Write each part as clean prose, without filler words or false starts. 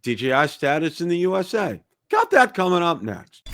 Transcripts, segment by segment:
DJI Status in the USA. Got that coming up next.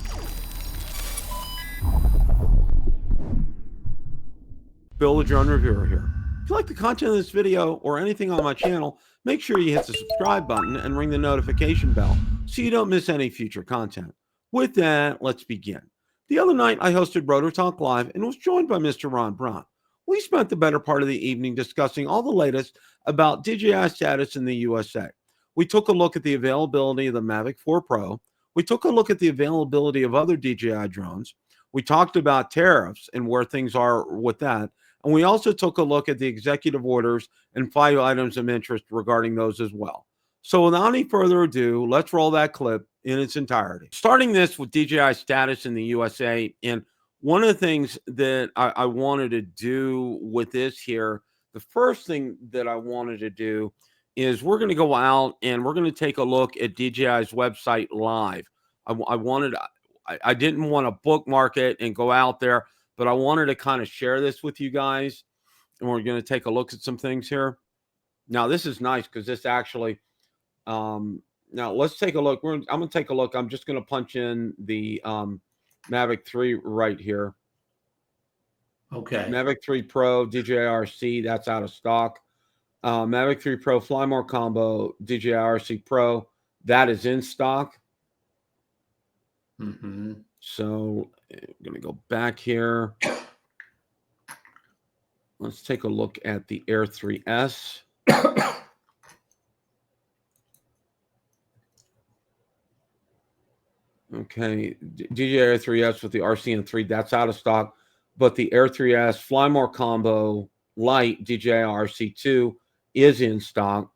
Bill The Drone Reviewer here. If you like the content of this video or anything on my channel, make sure you hit the subscribe button and ring the notification bell so you don't miss any future content. With that, let's begin. The other night, I hosted Rotor Talk Live and was joined by Mr. Ron Brown. We spent the better part of the evening discussing all the latest about DJI Status in the USA. We took a look at the availability of the Mavic 4 Pro. We took a look at the availability of other DJI drones. We talked about tariffs and where things are with that. And we also took a look at the executive orders and 5 items of interest regarding those as well. So without any further ado, let's roll that clip in its entirety. Starting this with DJI Status in the USA. And one of the things that I wanted to do with this here, the first thing that I wanted to do is we're going to go out and we're going to take a look at DJI's website live. I didn't want to bookmark it and go out there, but I wanted to kind of share this with you guys. And we're going to take a look at some things here. Now, this is nice because this actually, now let's take a look. I'm going to take a look. I'm just going to punch in the Mavic 3 right here. Okay. Mavic 3 Pro, DJI RC, that's out of stock. Mavic 3 Pro Fly More Combo, DJI RC Pro, that is in stock. So I'm going to go back here. Let's take a look at the Air 3S. Okay, DJI Air 3S with the RC-N2, that's out of stock. But the Air 3S Fly More Combo Lite DJI RC-2 is in stock.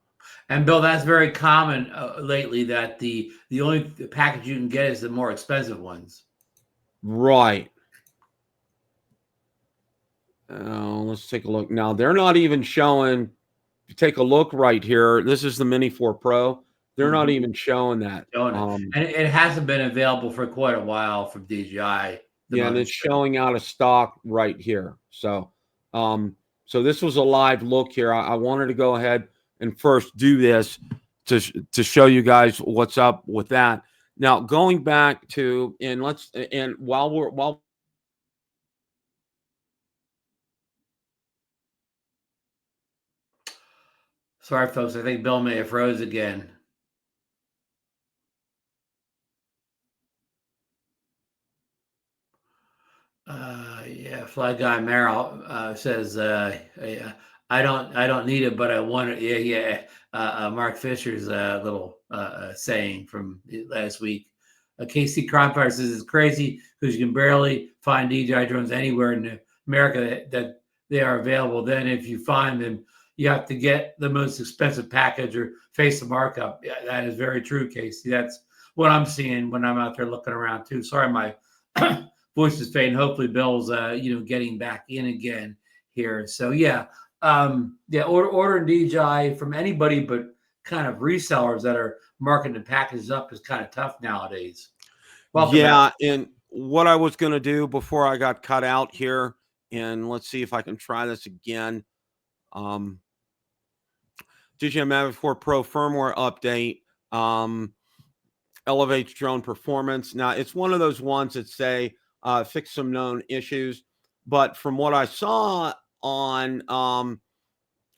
And Bill, that's very common lately, that the only package you can get is the more expensive ones. Right. Let's take a look. Now, they're not even showing, take a look right here. This is the Mini 4 Pro. They're not even showing that. And it hasn't been available for quite a while from DJI. Yeah, and it's showing out of stock right here. So, so this was a live look here. I wanted to go ahead and first do this to show you guys what's up with that. Now, going back to, and while sorry, folks, I think Bill may have froze again. Yeah, Fly Guy Merrill says, I don't need it, but I want it. Yeah. Mark Fisher's little saying from last week. KC Cronfire says it's crazy because you can barely find DJI drones anywhere in America that they are available. Then if you find them, you have to get the most expensive package or face the markup. Yeah, that is very true, Casey. That's what I'm seeing when I'm out there looking around too. Sorry, my voice is fading. Hopefully Bill's getting back in again here. So yeah. Ordering DJI from anybody but kind of resellers that are marketing the packages up is kind of tough nowadays. Welcome back. And what I was going to do before I got cut out here, and let's see if I can try this again. DJI Mavic 4 Pro firmware update elevates drone performance. Now, it's one of those ones that say fix some known issues, but from what I saw on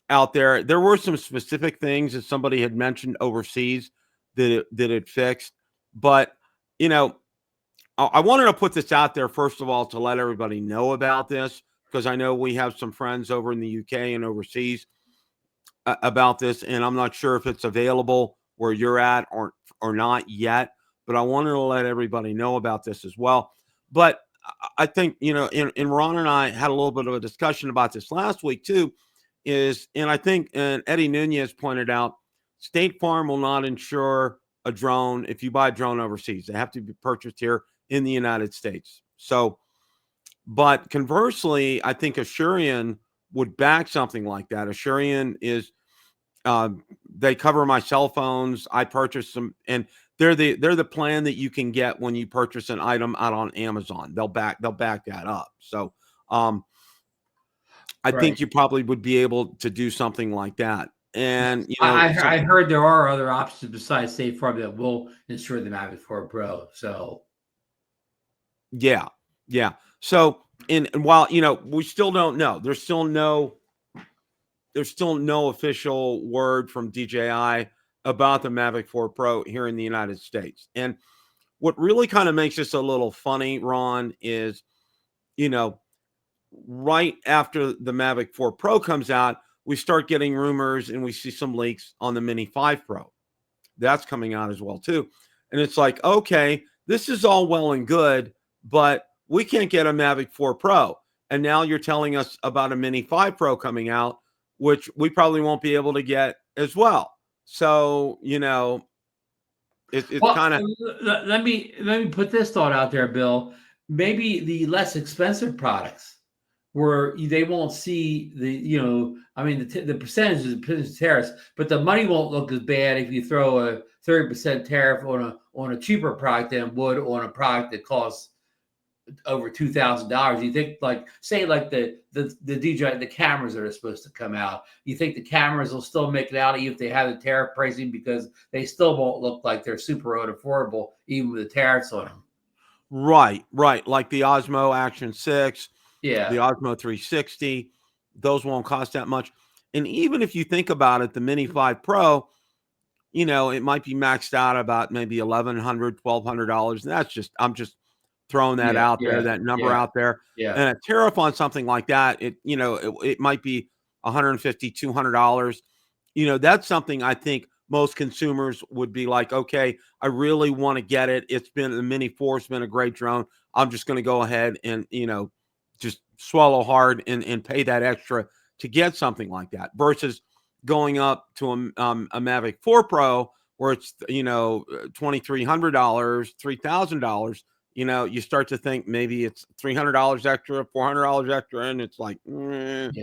out there were some specific things that somebody had mentioned overseas that it fixed. But I wanted to put this out there first of all to let everybody know about this, because I know we have some friends over in the UK and overseas about this, and I'm not sure if it's available where you're at or not yet, but I wanted to let everybody know about this as well. But I think, and Ron and I had a little bit of a discussion about this last week too, and I think, and Eddie Nunez pointed out, State Farm will not insure a drone if you buy a drone overseas. They have to be purchased here in the United States. So, but conversely, I think Asurion would back something like that. Asurion is, they cover my cell phones. I purchased them, and they're the plan that you can get when you purchase an item out on Amazon. They'll back that up. So, I think you probably would be able to do something like that. And I heard there are other options besides Safe Harbor that will insure the Mavic 4 Pro. So yeah. So and while we still don't know, there's still no official word from DJI about the Mavic 4 Pro here in the United States. And what really kind of makes this a little funny, Ron, is right after the Mavic 4 Pro comes out, we start getting rumors and we see some leaks on the Mini 5 Pro. That's coming out as well too. And it's like, okay, this is all well and good, but we can't get a Mavic 4 Pro. And now you're telling us about a Mini 5 Pro coming out, which we probably won't be able to get as well. So, it's kind of. Let me put this thought out there, Bill. Maybe the less expensive products where they won't see the percentage of tariffs, but the money won't look as bad if you throw a 30% tariff on a cheaper product than would on a product that costs over $2,000. You think say the DJI, the cameras that are supposed to come out, you think the cameras will still make it out even if they have the tariff pricing, because they still won't look like they're super unaffordable even with the tariffs on them. Right. Like the Osmo Action 6, the Osmo 360, those won't cost that much. And even if you think about it, the Mini 5 Pro, it might be maxed out about maybe $1,100, $1,200. And I'm just throwing that out there, that number out there. Yeah. And a tariff on something like that, it might be $150, $200. That's something I think most consumers would be like, okay, I really want to get it. The Mini 4 has been a great drone. I'm just going to go ahead and, just swallow hard and pay that extra to get something like that, versus going up to a Mavic 4 Pro where it's, $2,300, $3,000. You start to think maybe it's $300 extra, $400 extra, and it's like, and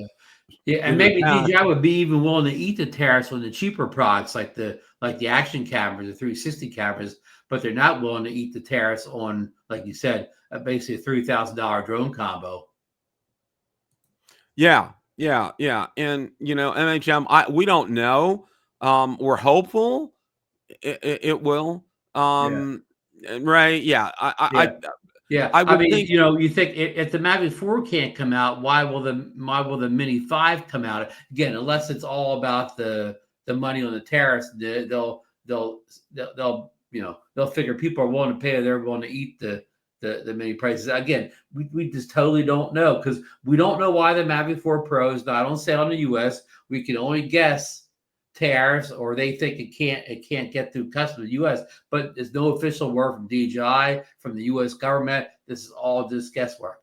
maybe DJI would be even willing to eat the tariffs on the cheaper products like the Action cameras, the 360 cameras, but they're not willing to eat the tariffs on, like you said, basically a $3,000 drone combo. Yeah. And MHM, we don't know. We're hopeful it will. Right? Yeah. I would think, you think if the Mavic 4 can't come out, why will the Mini 5 come out? Again, unless it's all about the money on the tariffs, they'll figure people are willing to pay, they're willing to eat the Mini prices. Again, we just totally don't know, because we don't know why the Mavic 4 Pro is not on sale in the US. We can only guess tariffs, or they think it can't get through customs in the US, but there's no official word from DJI, from the US government. This is all just guesswork.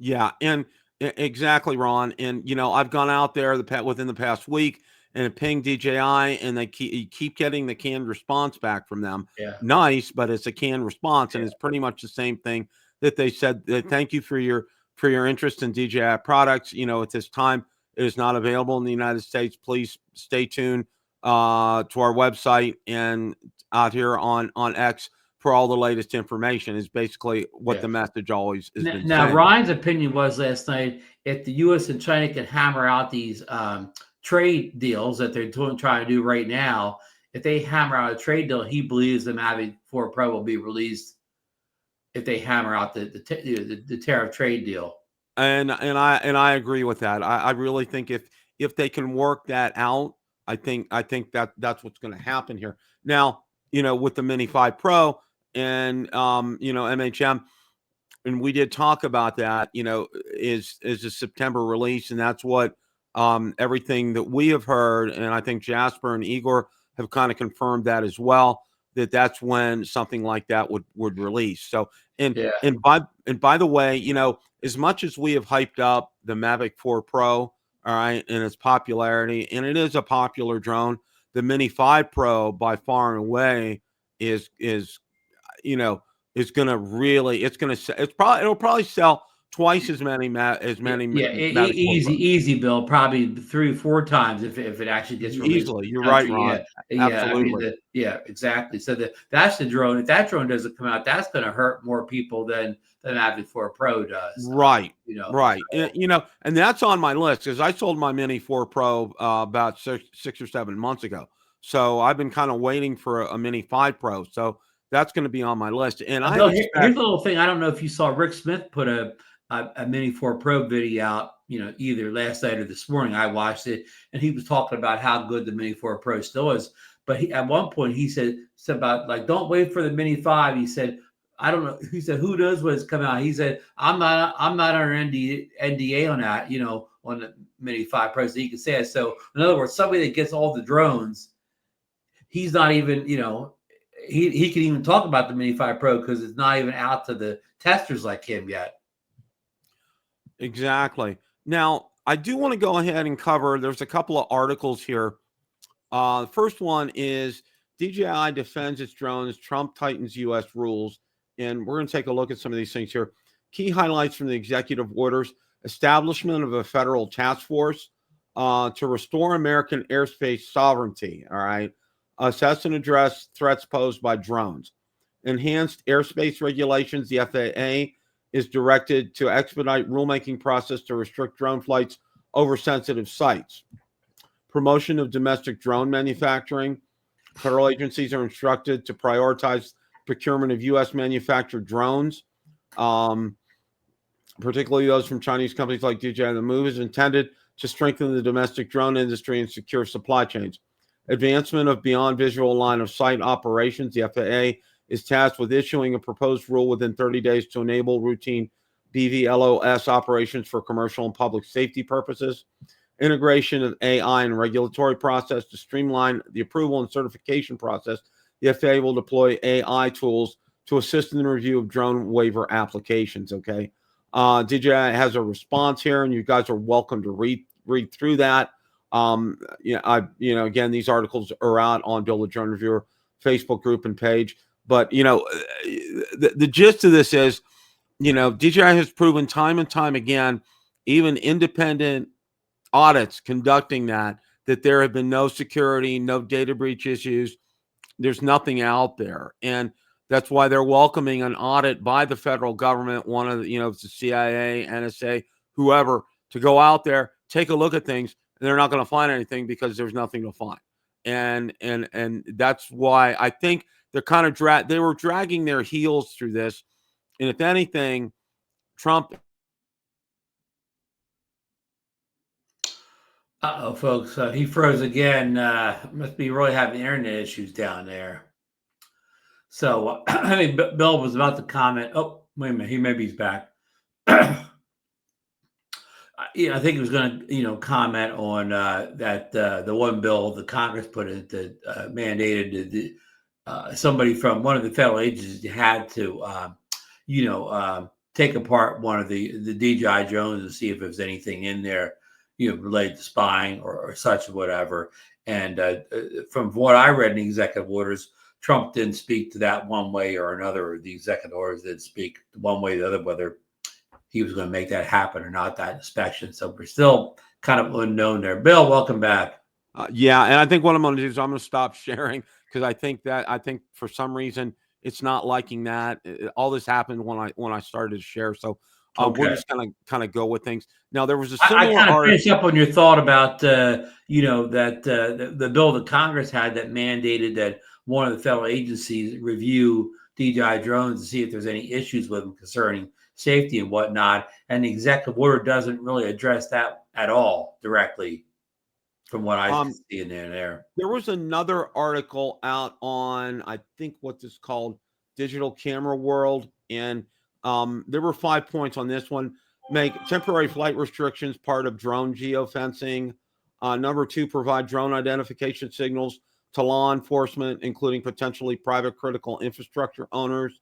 Yeah, and exactly, Ron. And I've gone out there within the past week and pinged DJI, and they keep getting the canned response back from them. Yeah. Nice, but it's a canned response, and it's pretty much the same thing that they said. Thank you for your interest in DJI products. At this time, it is not available in the United States. Please stay tuned to our website and out here on X for all the latest information, is basically what the message always has been now saying. Ryan's opinion was last night, if the US and China can hammer out these trade deals that they're trying to do right now, if they hammer out a trade deal, he believes the Mavic 4 Pro will be released if they hammer out the tariff trade deal. And I agree with that. I really think if they can work that out, I think that's what's going to happen here. Now, with the Mini 5 Pro and MHM, and we did talk about that, is a September release, and that's what everything that we have heard, and I think Jasper and Igor have kind of confirmed that as well, that's when something like that would release. So and by the way, as much as we have hyped up the Mavic 4 Pro, all right, and its popularity, and it is a popular drone, the Mini 5 Pro by far and away is going to really, it'll probably sell twice as many Mavic 4 easy, Pros. easy, Bill. Probably 3 or 4 times if it actually gets released. Easily. You're right, Ron. Yeah. I mean, Absolutely. exactly. So that's the drone. If that drone doesn't come out, that's going to hurt more people than the Mavic 4 Pro does. Right. You know, Right. And that's on my list because I sold my Mini 4 Pro about six or 7 months ago. So I've been kind of waiting for a Mini 5 Pro. So that's going to be on my list. And I Bill, expect, here's a little thing. I don't know if you saw Rick Smith put a Mini 4 Pro video out, either last night or this morning. I watched it, and he was talking about how good the Mini 4 Pro still is. But at one point he said about, like, don't wait for the Mini 5. He said, I don't know. He said, who knows when it's coming out? He said, I'm not under NDA on that, on the Mini 5 Pro, so he can say it. So in other words, somebody that gets all the drones, he's not even, he can even talk about the Mini 5 Pro because it's not even out to the testers like him yet. exactly. Now, I do want to go ahead and cover, there's a couple of articles here. The first one is DJI defends its drones, Trump tightens U.S. rules. And we're going to take a look at some of these things here. Key highlights from the executive orders: establishment of a federal task force to restore American airspace sovereignty. All right. Assess and address threats posed by drones. Enhanced airspace regulations. The FAA is directed to expedite rulemaking process to restrict drone flights over sensitive sites. Promotion of domestic drone manufacturing. Federal agencies are instructed to prioritize procurement of U.S. manufactured drones, particularly those from Chinese companies like DJI. The move is intended to strengthen the domestic drone industry and secure supply chains. Advancement of beyond visual line of sight operations. The FAA is tasked with issuing a proposed rule within 30 days to enable routine BVLOS operations for commercial and public safety purposes. Integration of AI and regulatory process to streamline the approval and certification process. The FAA will deploy AI tools to assist in the review of drone waiver applications. Okay. DJI has a response here, and you guys are welcome to read through that. Again, these articles are out on Bill the Drone Reviewer Facebook group and page. But, the gist of this is, DJI has proven time and time again, even independent audits conducting that there have been no security, no data breach issues. There's nothing out there. And that's why they're welcoming an audit by the federal government, one of the, it's the CIA, NSA, whoever, to go out there, take a look at things, and they're not going to find anything because there's nothing to find. And that's why I think they're kind of they were dragging their heels through this. And if anything, Trump. Uh-oh, folks. He froze again. Must be really having internet issues down there. So, I think Bill was about to comment. Oh, wait a minute. He's back. I think he was going to, comment on that the one bill the Congress put in that mandated somebody from one of the federal agencies had to, take apart one of the DJI drones and see if there's anything in there, related to spying or such, whatever. And from what I read in the executive orders, Trump didn't speak to that one way or another. The executive orders didn't speak one way or the other, whether he was going to make that happen or not, that inspection. So we're still kind of unknown there. Bill, welcome back. Yeah, and I think what I'm going to do is I'm going to stop sharing because I think for some reason it's not liking that. All this happened when I started to share. So we're just going to kind of go with things. Now, there was a similar I kind of finish up on your thought about, that the bill that Congress had that mandated that one of the federal agencies review DJI drones to see if there's any issues with them concerning safety and whatnot. And the executive order doesn't really address that at all directly from what I see in there. There was another article out on, I think, what's this called, Digital Camera World. And there were 5 points on this one. Make temporary flight restrictions part of drone geofencing. Number 2, provide drone identification signals to law enforcement, including potentially private critical infrastructure owners.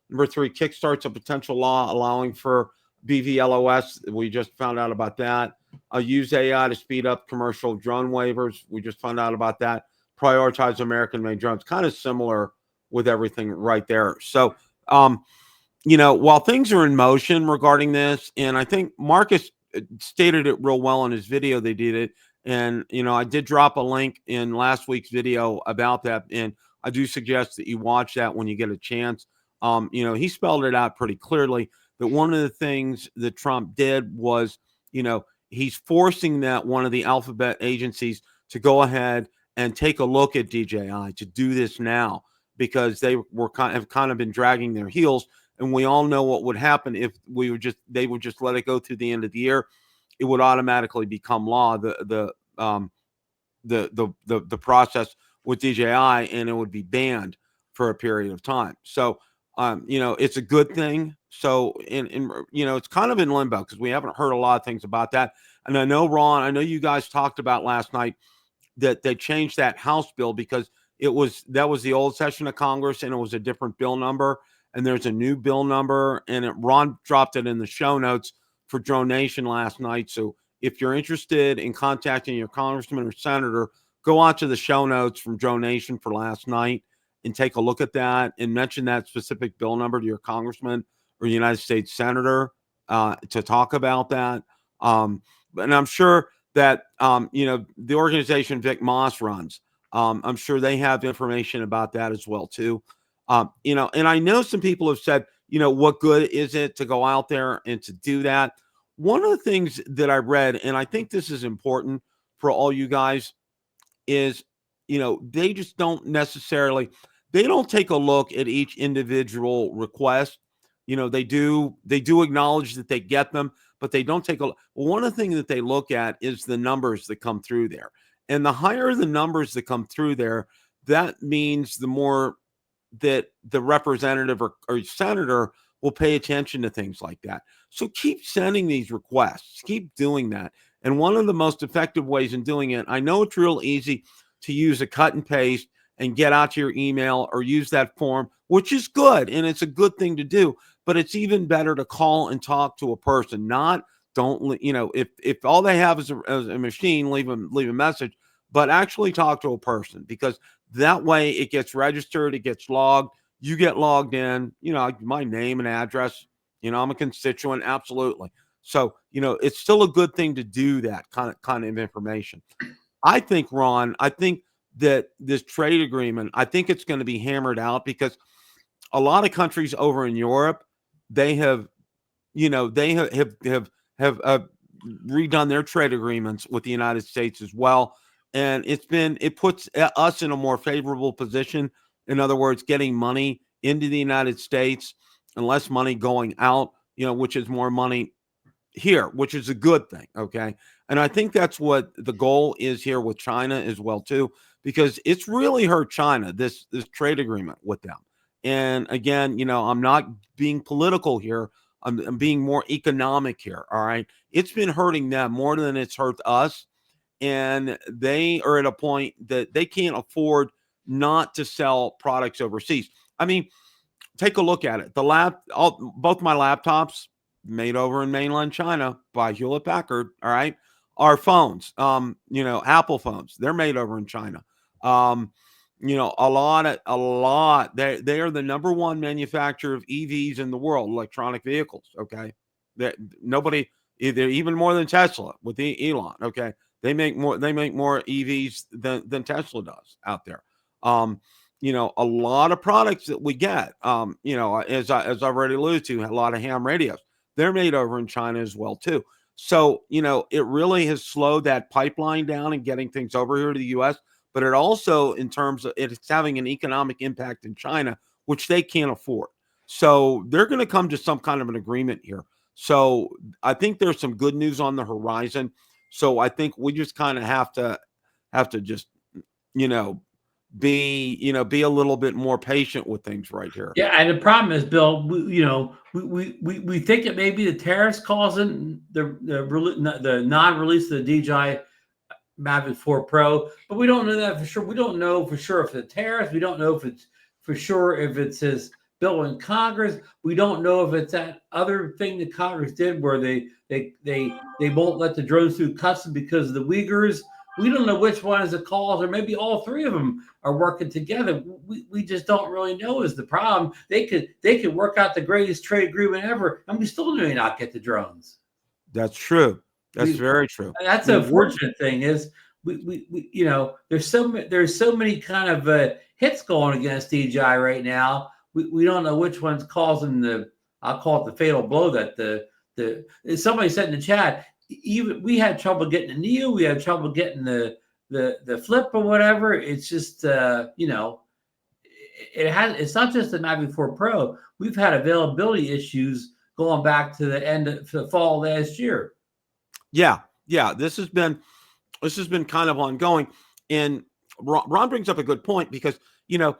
Number 3, kickstarts a potential law allowing for BVLOS. We just found out about that. Use AI to speed up commercial drone waivers. We just found out about that. Prioritize American-made drones. Kind of similar with everything right there. So while things are in motion regarding this, and I think Marcus stated it real well in his video, they did it. And, I did drop a link in last week's video about that. And I do suggest that you watch that when you get a chance. He spelled it out pretty clearly that one of the things that Trump did was, he's forcing that one of the alphabet agencies to go ahead and take a look at DJI to do this now, because they have kind of been dragging their heels. And we all know what would happen if they would just let it go through the end of the year. It would automatically become law, the process with DJI, and it would be banned for a period of time. So, it's a good thing. So, it's kind of in limbo because we haven't heard a lot of things about that. And I know, Ron, I know you guys talked about last night that they changed that House bill because that was the old session of Congress and it was a different bill number. And there's a new bill number, and Ron dropped it in the show notes for Drone Nation last night. So if you're interested in contacting your congressman or senator, go on to the show notes from Drone Nation for last night and take a look at that and mention that specific bill number to your congressman or United States senator to talk about that. And I'm sure that, the organization Vic Moss runs, I'm sure they have information about that as well, too. And I know some people have said, what good is it to go out there and to do that? One of the things that I read, and I think this is important for all you guys, is, they just don't take a look at each individual request. They do acknowledge that they get them, but they don't take a look. One of the things that they look at is the numbers that come through there. And the higher the numbers that come through there, that means the more that the representative or senator will pay attention to things like that. So keep sending these requests, keep doing that. And one of the most effective ways in doing it, I know it's real easy to use a cut and paste and get out to your email or use that form, which is good. And it's a good thing to do, but it's even better to call and talk to a person. If all they have is a machine, leave a message, but actually talk to a person, because that way it gets registered, it gets logged, you get logged in, my name and address, I'm a constituent, absolutely. So, it's still a good thing to do that kind of information. I think, Ron, that this trade agreement, I think it's going to be hammered out because a lot of countries over in Europe, they have redone their trade agreements with the United States as well. And it puts us in a more favorable position. In other words, getting money into the United States and less money going out, which is more money here, which is a good thing. Okay. And I think that's what the goal is here with China as well, too, because it's really hurt China, this trade agreement with them. And again, I'm not being political here. I'm being more economic here. All right. It's been hurting them more than it's hurt us. And they are at a point that they can't afford not to sell products overseas. I mean, take a look at it. Both my laptops made over in mainland China by Hewlett Packard. All right. Our phones, Apple phones, they're made over in China. A lot. They are the number one manufacturer of EVs in the world, electronic vehicles. Okay. Nobody, even more than Tesla with Elon. Okay. They make more EVs than Tesla does out there. A lot of products that we get, as I've already alluded to, a lot of ham radios, they're made over in China as well, too. So, it really has slowed that pipeline down and getting things over here to the U.S., but it also, in terms of it's having an economic impact in China, which they can't afford. So they're going to come to some kind of an agreement here. So I think there's some good news on the horizon. So I think we just kind of have to just, be a little bit more patient with things right here. Yeah, and the problem is, Bill, we think it may be the tariffs causing the non-release of the DJI Mavic 4 Pro, but we don't know that for sure. We don't know for sure if the tariffs. We don't know if it's for sure if it's his bill in Congress. We don't know if it's that other thing that Congress did where they won't let the drones through customs because of the Uyghurs. We don't know which one is the cause, or maybe all three of them are working together. We just don't really know is the problem. They could work out the greatest trade agreement ever, and we still may not get the drones. That's true. That's very true. That's the unfortunate thing is we you know, there's so many kind of hits going against DJI right now. We don't know which one's causing the, I'll call it the fatal blow that the somebody said in the chat. Even we had trouble getting the Neo, we had trouble getting the Flip or whatever. It's just you know, it's not just the Mavic 4 Pro. We've had availability issues going back to the fall last year. Yeah, this has been kind of ongoing. And Ron brings up a good point, because, you know,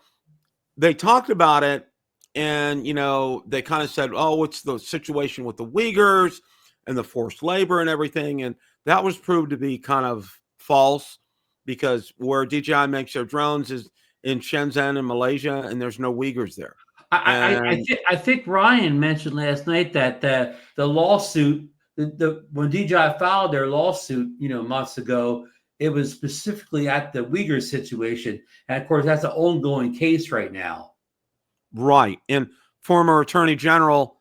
they talked about it, and, you know, they kind of said, oh, it's the situation with the Uyghurs and the forced labor and everything. And that was proved to be kind of false, because where DJI makes their drones is in Shenzhen in Malaysia, and there's no Uyghurs there. I think Ryan mentioned last night that the lawsuit, when DJI filed their lawsuit, you know, months ago, it was specifically at the Uyghur situation, and of course that's an ongoing case right now. Right, and former Attorney General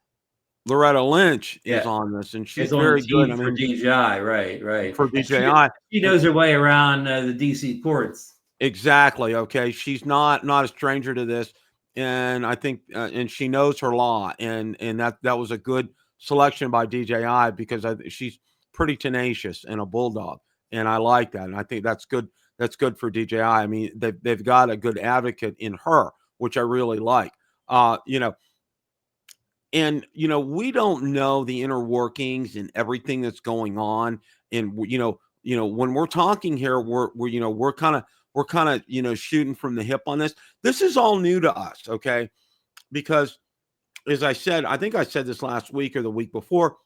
Loretta Lynch is on this, and she's very good. I mean, for DJI, right. For DJI, she knows her way around the DC courts. Exactly. Okay, she's not a stranger to this, and I think, and she knows her law, and that was a good selection by DJI, because she's pretty tenacious and a bulldog, and I like that, and I think that's good. That's good for DJI. I mean, they've got a good advocate in her, which I really like. You know. And, you know, we don't know the inner workings and everything that's going on. And, you know, when we're talking here, we're kind of, you know, shooting from the hip on this. This is all new to us. Okay. Because, as I said, I think I said this last week or the week before,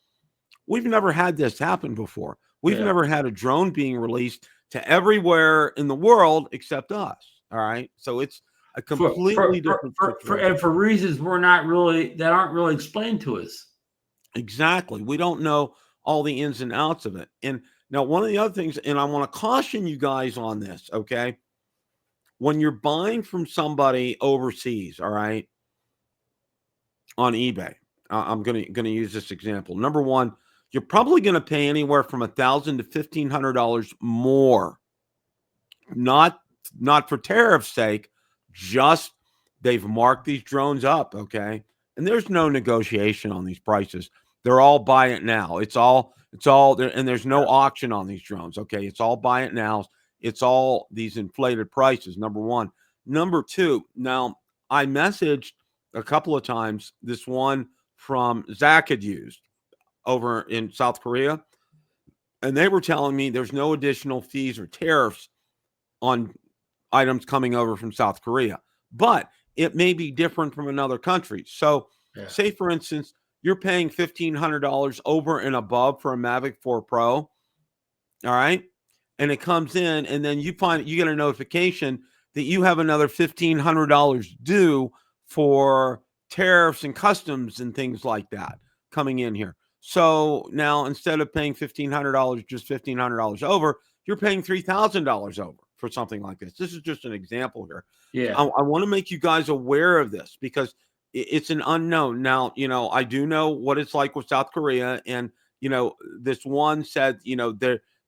we've never had this happen before. We've never had a drone being released to everywhere in the world except us. All right. So it's a completely different and for reasons that aren't really explained to us. Exactly. We don't know all the ins and outs of it. And now, one of the other things, and I want to caution you guys on this, okay? When you're buying from somebody overseas, all right, on eBay, I'm gonna use this example. Number one, you're probably going to pay anywhere from $1,000 to $1,500 more. Not for tariff's sake. Just they've marked these drones up, okay? And there's no negotiation on these prices. They're all buy it now. It's all there, and there's no auction on these drones, okay? It's all buy it now. It's all these inflated prices, number one. Number two, now I messaged a couple of times this one from Zach had used over in South Korea, and they were telling me there's no additional fees or tariffs on items coming over from South Korea, but it may be different from another country. So say, for instance, you're paying $1,500 over and above for a Mavic 4 Pro. All right. And it comes in, and then you get a notification that you have another $1,500 due for tariffs and customs and things like that coming in here. So now, instead of paying $1,500, just $1,500 over, you're paying $3,000 over for something like this. This is just an example here. Yeah. I want to make you guys aware of this, because it's an unknown. Now, you know, I do know what it's like with South Korea, and, you know, this one said, you know,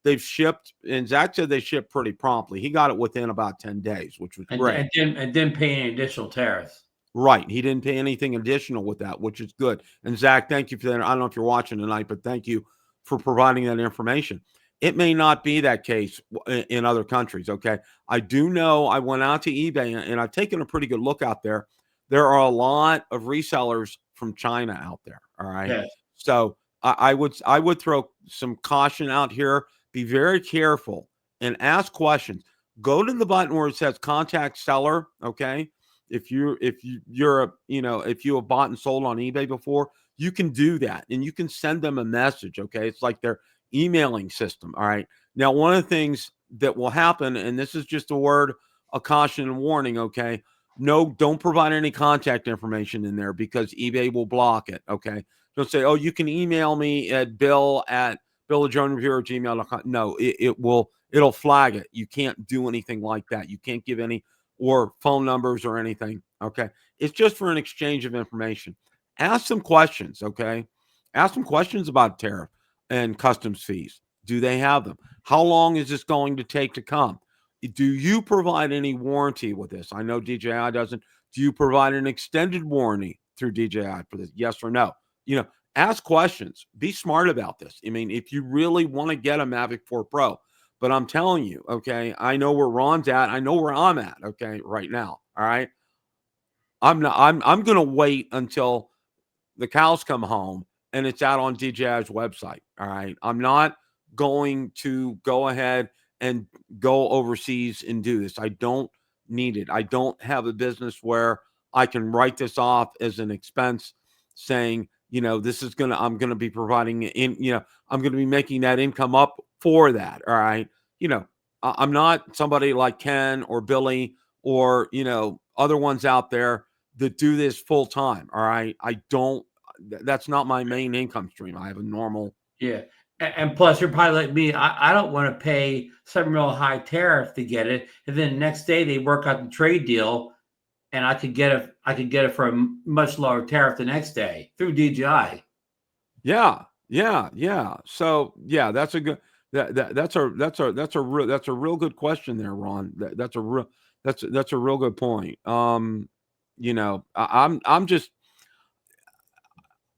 they've shipped, and Zach said they shipped pretty promptly. He got it within about 10 days, which was great. And didn't pay any additional tariffs. Right. He didn't pay anything additional with that, which is good. And Zach, thank you for that. I don't know if you're watching tonight, but thank you for providing that information. It may not be that case in other countries, okay? I do know, I went out to eBay, and I've taken a pretty good look out there. There are a lot of resellers from China out there, all right? Yeah. So I would throw some caution out here. Be very careful and ask questions. Go to the button where it says contact seller, okay? If you have bought and sold on eBay before, you can do that, and you can send them a message, okay? It's like their emailing system, all right? Now, one of the things that will happen, and this is just a word of caution and warning, okay? No, don't provide any contact information in there, because eBay will block it, okay? Don't say, oh, you can email me at bill at Bill The Drone Reviewer at gmail.com. No, it'll flag it. You can't do anything like that. You can't give any or phone numbers or anything. Okay. It's just for an exchange of information. Ask some questions. Okay. Ask some questions about tariff and customs fees. Do they have them? How long is this going to take to come? Do you provide any warranty with this? I know DJI doesn't. Do you provide an extended warranty through DJI for this? Yes or no? Ask questions. Be smart about this. I mean, if you really want to get a Mavic 4 Pro, but I'm telling you, okay, I know where Ron's at. I know where I'm at, okay, right now. All right. I'm going to wait until the cows come home and it's out on DJI's website. All right. I'm not going to go ahead and go overseas and do this. I don't need it. I don't have a business where I can write this off as an expense saying, this is I'm going to be providing I'm going to be making that income up for that. All right. I'm not somebody like Ken or Billy or, other ones out there that do this full time. All right. That's not my main income stream. I have a normal. Yeah. And plus, you're probably like me. I don't want to pay some real high tariff to get it. And then the next day they work out the trade deal and I could get it for a much lower tariff the next day through DJI. Yeah. So yeah, that's a good, that's a real good question there, Ron. That's a real good point.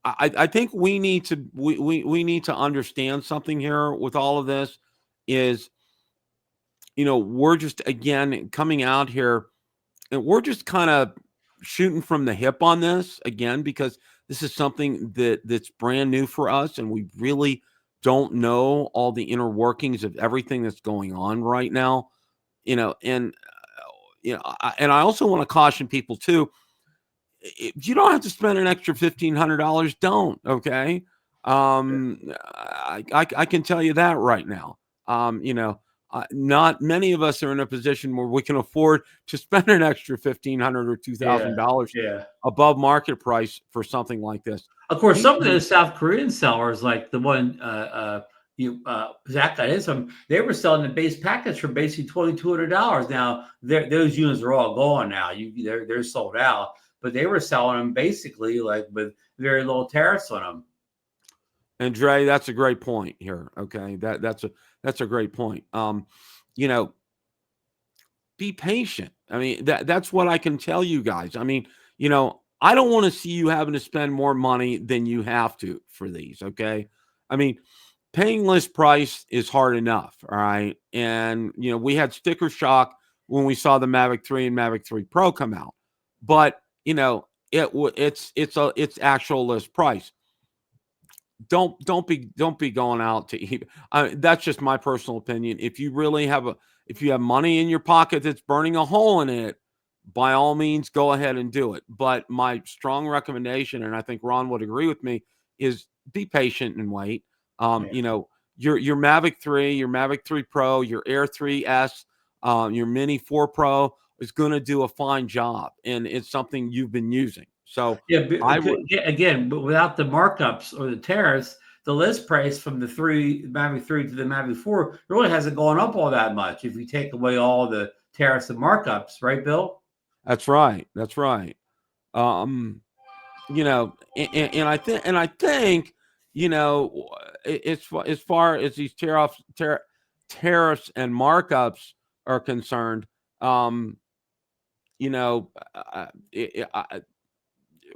I think we need to understand something here with all of this is, we're just, again, coming out here and we're just kind of shooting from the hip on this again, because this is something that's brand new for us. And we really don't know all the inner workings of everything that's going on right now, and I also want to caution people too. If you don't have to spend an extra $1,500, don't. Okay. I can tell you that right now. Not many of us are in a position where we can afford to spend an extra $1,500 or $2,000 above market price for something like this. Of course, some of the South Korean sellers, like the one Zach got his from, they were selling the base package for basically $2,200. Now those units are all gone now. They're sold out. But they were selling them basically like with very little tariffs on them. And Dre, that's a great point here. Okay, that's a great point. Be patient. I mean, that's what I can tell you guys. I mean, I don't want to see you having to spend more money than you have to for these. Okay, I mean, paying list price is hard enough. All right, and we had sticker shock when we saw the Mavic 3 and Mavic 3 Pro come out, but it's actual list price. Don't be going out to eat. That's just my personal opinion. If you really have money in your pocket that's burning a hole in it, by all means, go ahead and do it. But my strong recommendation, and I think Ron would agree with me, is be patient and wait. Your Mavic 3, your Mavic 3 Pro, your Air 3S, your Mini 4 Pro is going to do a fine job, and it's something you've been using. So again, but without the markups or the tariffs, the list price from the Mavic 3 to the Mavic 4 really hasn't gone up all that much if you take away all the tariffs and markups, right, Bill? That's right. And I think as far as these tariffs and markups are concerned,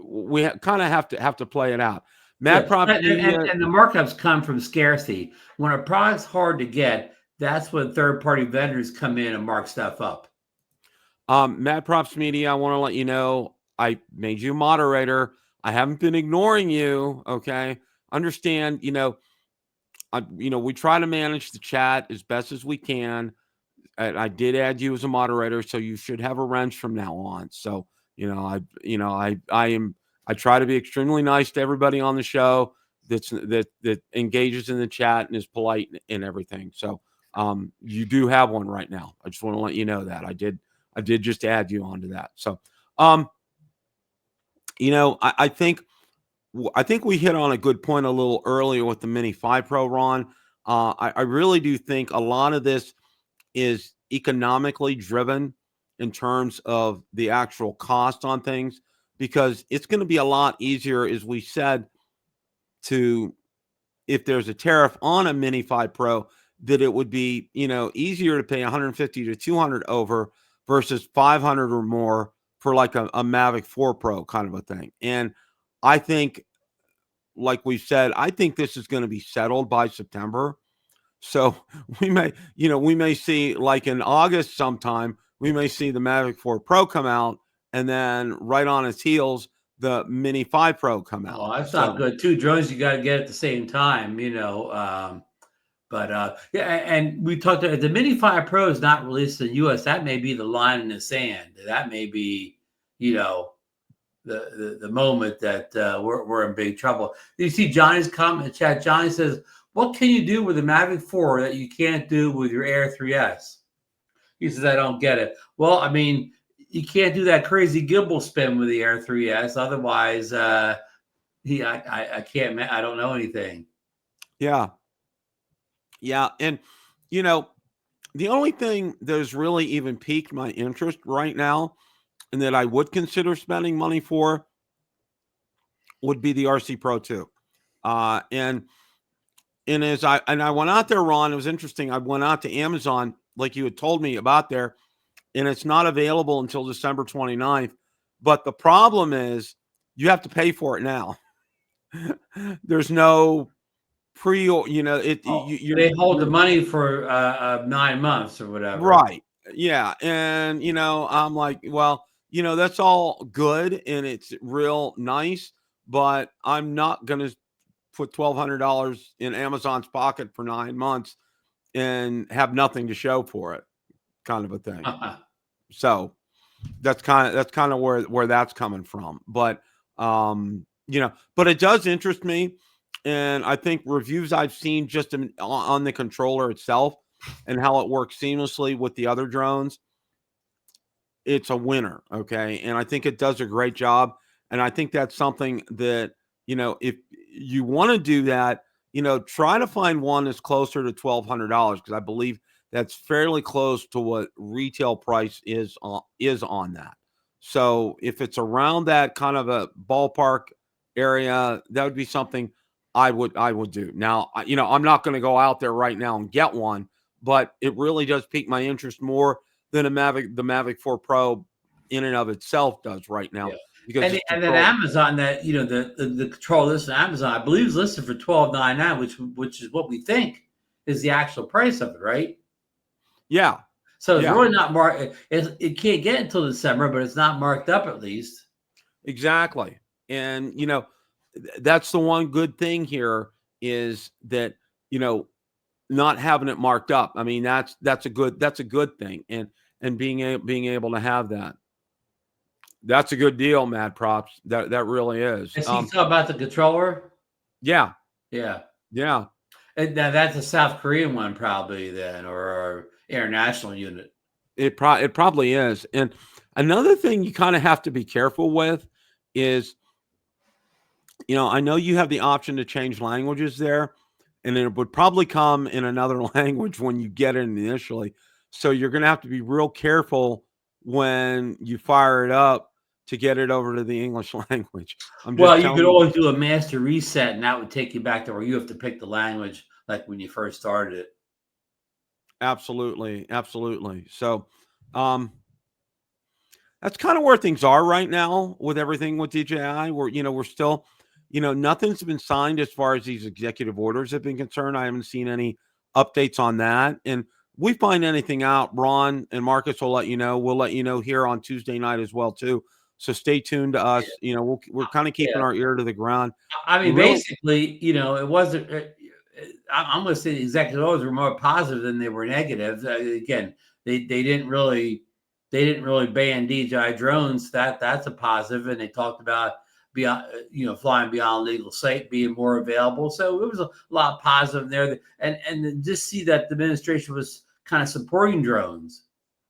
we kind of have to play it out. And the markups come from scarcity. When a product's hard to get, that's when third-party vendors come in and mark stuff up. Mad Props Media, I want to let you know I made you a moderator. I haven't been ignoring you. Okay, understand? We try to manage the chat as best as we can. I did add you as a moderator, so you should have a wrench from now on. So I try to be extremely nice to everybody on the show that engages in the chat and is polite and everything. So you do have one right now. I just want to let you know that I did just add you onto that. So I think we hit on a good point a little earlier with the Mini 5 Pro, Ron. I really do think a lot of this is economically driven in terms of the actual cost on things, because it's going to be a lot easier, as we said, to, if there's a tariff on a Mini 5 Pro, that it would be, easier to pay 150 to 200 over versus 500 or more for like a Mavic 4 Pro kind of a thing. And I think, like we said, I think this is going to be settled by September. So we may see, like in August sometime, we may see the Mavic 4 Pro come out, and then right on its heels, the Mini 5 Pro come out. Oh, that's not good. Two drones you got to get at the same time, But yeah, and we talked about the Mini 5 Pro is not released in the US. That may be the line in the sand. That may be, the moment that we're in big trouble. You see Johnny's comment in chat. Johnny says, "What can you do with the Mavic 4 that you can't do with your Air 3S?" He says, "I don't get it." Well, I mean, you can't do that crazy gimbal spin with the Air 3S. Otherwise, I can't. I don't know anything. Yeah. And, the only thing that has really even piqued my interest right now, and that I would consider spending money for, would be the RC Pro 2. And I went out there, Ron, it was interesting. I went out to Amazon, like you had told me about there, and it's not available until December 29th. But the problem is you have to pay for it now. There's no they hold the money for 9 months or whatever. Right. Yeah. And, I'm like, well, that's all good and it's real nice, but I'm not going to put $1,200 in Amazon's pocket for 9 months and have nothing to show for it, kind of a thing. So that's kind of where that's coming from. But, but it does interest me. And I think reviews I've seen just on the controller itself and how it works seamlessly with the other drones, it's a winner. Okay. And I think it does a great job. And I think that's something that, if you want to do that, try to find one that's closer to $1,200, because I believe that's fairly close to what retail price is on that. So if it's around that kind of a ballpark area, that would be something I would do. Now, I'm not going to go out there right now and get one, but it really does pique my interest more than the Mavic 4 Pro in and of itself does right now. Yeah. Because and then Amazon, that the control list on Amazon, I believe, is listed for $12.99, which is what we think is the actual price of it, right? Yeah. So it's really not marked. It can't get until December, but it's not marked up at least. Exactly. And that's the one good thing here is that, not having it marked up. I mean, that's a good thing. And being able to have that. That's a good deal, Mad Props. That really is. And so you talk about the controller? Yeah. Yeah. Yeah. And now that's a South Korean one probably then, or international unit. It probably is. And another thing you kind of have to be careful with is, I know you have the option to change languages there, and it would probably come in another language when you get it initially. So you're going to have to be real careful when you fire it up to get it over to the English language. Well, you could always do a master reset, and that would take you back to where you have to pick the language like when you first started it. Absolutely. So that's kind of where things are right now with everything with DJI. We're still, nothing's been signed as far as these executive orders have been concerned. I haven't seen any updates on that. And we find anything out, Ron and Marcus will let you know. We'll let you know here on Tuesday night as well, too. So stay tuned to us. We're kind of keeping our ear to the ground. I mean, basically, it wasn't. I'm going to say the executive orders were more positive than they were negative. Again, they didn't really ban DJI drones. That's a positive, and they talked about flying beyond legal sight being more available. So it was a lot positive there, and just see that the administration was kind of supporting drones.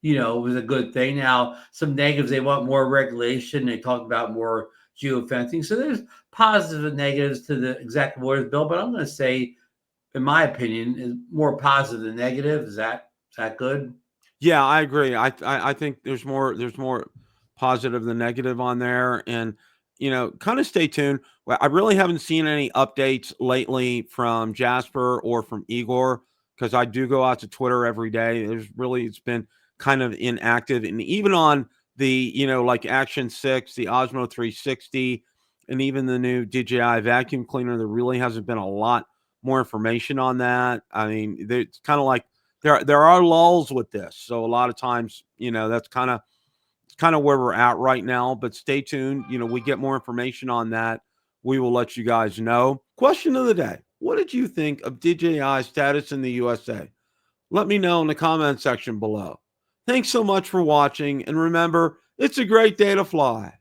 It was a good thing. Now, some negatives, they want more regulation. They talked about more geofencing. So there's positives and negatives to the executive orders bill, but I'm going to say in my opinion, is more positive than negative. Is that good? Yeah, I agree. I think there's more positive than negative on there, and kind of stay tuned. Well, I really haven't seen any updates lately from Jasper or from Igor because I do go out to Twitter every day. It's been kind of inactive, and even on the like Action 6, the Osmo 360, and even the new DJI vacuum cleaner, there really hasn't been a lot more information on that. I mean, it's kind of like there are lulls with this, so a lot of times that's kind of where we're at right now. But stay tuned. We get more information on that, we will let you guys know. Question of the day: what did you think of DJI Status in the USA? Let me know in the comment section below. Thanks so much for watching, and remember, it's a great day to fly.